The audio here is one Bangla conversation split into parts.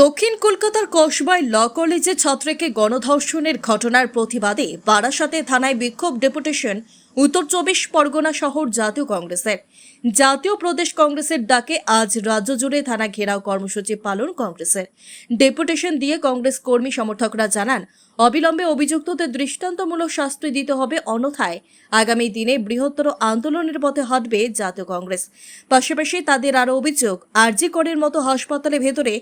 দক্ষিণ কলকাতার কসবায় ল কলেজে ছাত্রীকে গণধর্ষণের ঘটনার প্রতিবাদে বারাসাতে থানায় বিক্ষোভ ডেপুটেশন উত্তর 24 পরগনা শহর জাতীয় প্রদেশ কংগ্রেসের ডাকে আজ রাজ্য জুড়ে থানা ঘেরাও কর্মসূচি পালন কংগ্রেসের। ডেপুটেশন দিয়ে কংগ্রেস কর্মী সমর্থকরা জানান, অবিলম্বে অভিযুক্তদের দৃষ্টান্তমূলক শাস্তি দিতে হবে, অন্যথায় আগামী দিনে বৃহত্তর আন্দোলনের পথে হাঁটবে জাতীয় কংগ্রেস। পাশাপাশি তাদের আরও অভিযোগ, আরজি করের মতো হাসপাতালের ভেতরে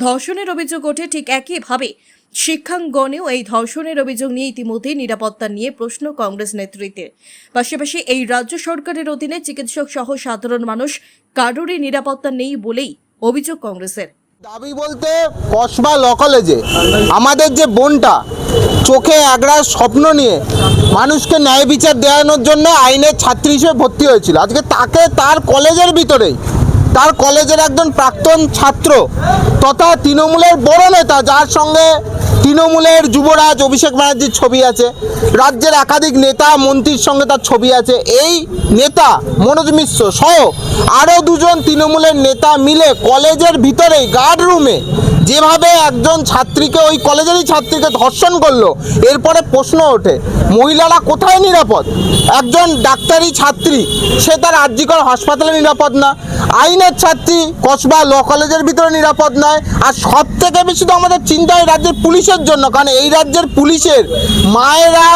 ধর্ষণের অভিযোগ ওঠে, ঠিক একইভাবে শিক্ষাঙ্গনেও এই ধর্ষণের অভিযোগ নিয়ে ইতিমধ্যেই নিরাপত্তা নিয়ে প্রশ্ন কংগ্রেস নেতৃত্বের। পাশাপাশি এই রাজ্য সরকারের অধীনে চিকিৎসক সহ সাধারণ মানুষ কারোরই নিরাপত্তা নেই বলেই অভিযোগ কংগ্রেসের। দাবি বলতে কসবা ল কলেজে আমাদের যে বোনটা চোখে একরাশ স্বপ্ন নিয়ে মানুষকে ন্যায় বিচার দেওয়ানোর জন্য আইনের ছাত্রী হিসেবে ভর্তি হয়েছিল, আজকে তাকে তার কলেজের ভিতরেই তার কলেজের একজন প্রাক্তন ছাত্র তথা তৃণমূলের বড় নেতা, যার সঙ্গে তৃণমূলের যুবরাজ অভিষেক ব্যানার্জির ছবি আছে, রাজ্যের একাধিক নেতা মন্ত্রীর সঙ্গে তার ছবি আছে, এই নেতা মনোজ মিশ্র সহ আরও দুজন তৃণমূলের নেতা মিলে কলেজের ভিতরেই গার্ড রুমে যেভাবে একজন ছাত্রীকে, ওই কলেজেরই ছাত্রীকে ধর্ষণ করলো, এরপরে প্রশ্ন ওঠে মহিলারা কোথায় নিরাপদ? একজন ডাক্তারি ছাত্রী সে তার আরজিকর হাসপাতালে নিরাপদ না, আইনের ছাত্রী কসবা ল কলেজের ভিতরে নিরাপদ নয়। আর সব থেকে বেশি তো আমাদের চিন্তা হয় রাজ্যের পুলিশের জন্য, কারণ এই রাজ্যের পুলিশের মায়েরা,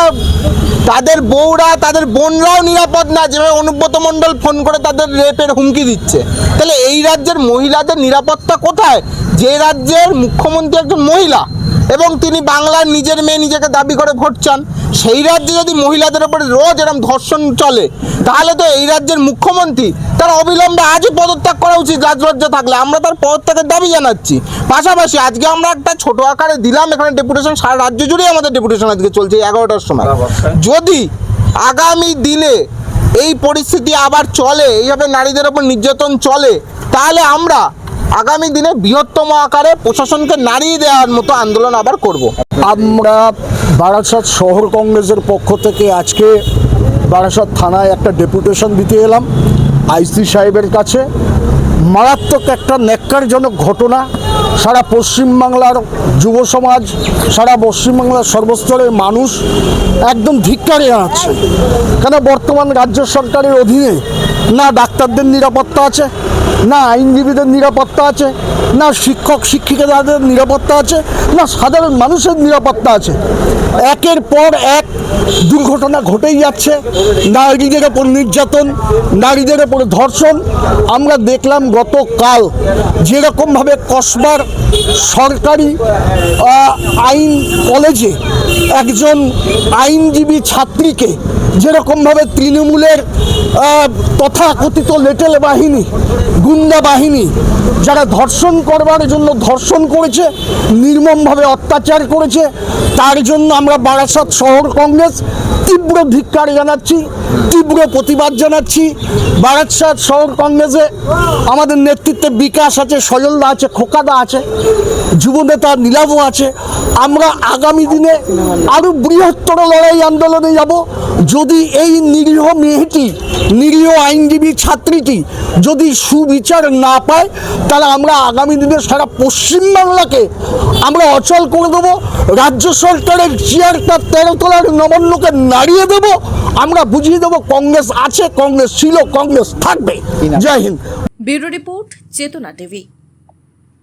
তাদের বউরা, তাদের বোনরাও নিরাপদ না, যেভাবে অনুব্রত মণ্ডল ফোন করে তাদের রেপের হুমকি দিচ্ছে। তাহলে এই রাজ্যের মহিলাদের নিরাপত্তা কোথায়? যে রাজ্যের মুখ্যমন্ত্রী একজন মহিলা এবং তিনি বাংলার নিজের মেয়ে নিজেকে দাবি করে ভোট চান, সেই রাজ্যে যদি মহিলাদের উপরে রোজ এরকম ধর্ষণ চলে, তাহলে তো এই রাজ্যের মুখ্যমন্ত্রী তার অবিলম্বে আজই পদত্যাগ করা উচিত। রাজলজ্জা থাকলে আমরা তার পদত্যাগের দাবি জানাচ্ছি। পাশাপাশি আজকে আমরা একটা ছোট আকারে দিলাম এখানে ডেপুটেশন, সারা রাজ্য জুড়েই আমাদের ডেপুটেশন আজকে চলছে 11টার সময়। যদি আগামী দিনে এই পরিস্থিতি আবার চলে, এইভাবে নারীদের ওপর নির্যাতন চলে, তাহলে আমরা আগামী দিনে বৃহত্তম আকারে প্রশাসনকে নাড়িয়ে দেওয়ার মতো আন্দোলন আবার করব। আমরা বারাসাত শহর কংগ্রেসের পক্ষ থেকে আজকে বারাসাত থানায় একটা ডেপুটেশন দিতে এলাম আইসি সাহেবের কাছে। মারাত্মক একটা ন্যাক্কারজনক ঘটনা, সারা পশ্চিমবাংলার যুব সমাজ, সারা পশ্চিমবাংলার সর্বস্তরের মানুষ একদম ধিক্কারে জানাচ্ছে। কেন বর্তমান রাজ্য সরকারের অধীনে না ডাক্তারদের নিরাপত্তা আছে, না আইনজীবীদের নিরাপত্তা আছে, না শিক্ষক শিক্ষিকাদের নিরাপত্তা আছে, না সাধারণ মানুষের নিরাপত্তা আছে। একের পর এক দুর্ঘটনা ঘটেই যাচ্ছে, নারীদের ওপর নির্যাতন, নারীদের ওপর ধর্ষণ। আমরা দেখলাম গতকাল যেরকমভাবে কসবার সরকারি আইন কলেজে একজন আইনজীবী ছাত্রীকে যেরকমভাবে তৃণমূলের তথাকথিত লেটেল বাহিনী, গুন্ডা বাহিনী, যারা ধর্ষণ করবার জন্য ধর্ষণ করেছে, নির্মমভাবে অত্যাচার করেছে, তার জন্য আমরা বারাসাত শহর কংগ্রেস তীব্র ধিক্কার জানাচ্ছি, তীব্র প্রতিবাদ জানাচ্ছি। বারাসাত শহর কংগ্রেসে আমাদের নেতৃত্বে বিকাশ আছে, সজলদা আছে, খোকাদা আছে, যুবনেতা নীলাভও আছে। আমরা আগামী দিনে আরও বৃহত্তর লড়াই আন্দোলনে যাব। যদি এই নিরীহ মেয়েটি, নিরীহ আইনজীবী ছাত্রীটি যদি সুবিচার না পায়, তাহলে আমরা আগামী দিনে সারা পশ্চিমবাংলাকে আমরা অচল করে দেবো। রাজ্য সরকারের চেয়ারটা 13 তলার নবান্নকে নাড়িয়ে দেবো। আমরা বুঝিয়ে দেবো কংগ্রেস আছে, কংগ্রেস ছিল, কংগ্রেস থাকবে। জয় হিন্দ। ব্যুরো রিপোর্ট, চেতনা টিভি।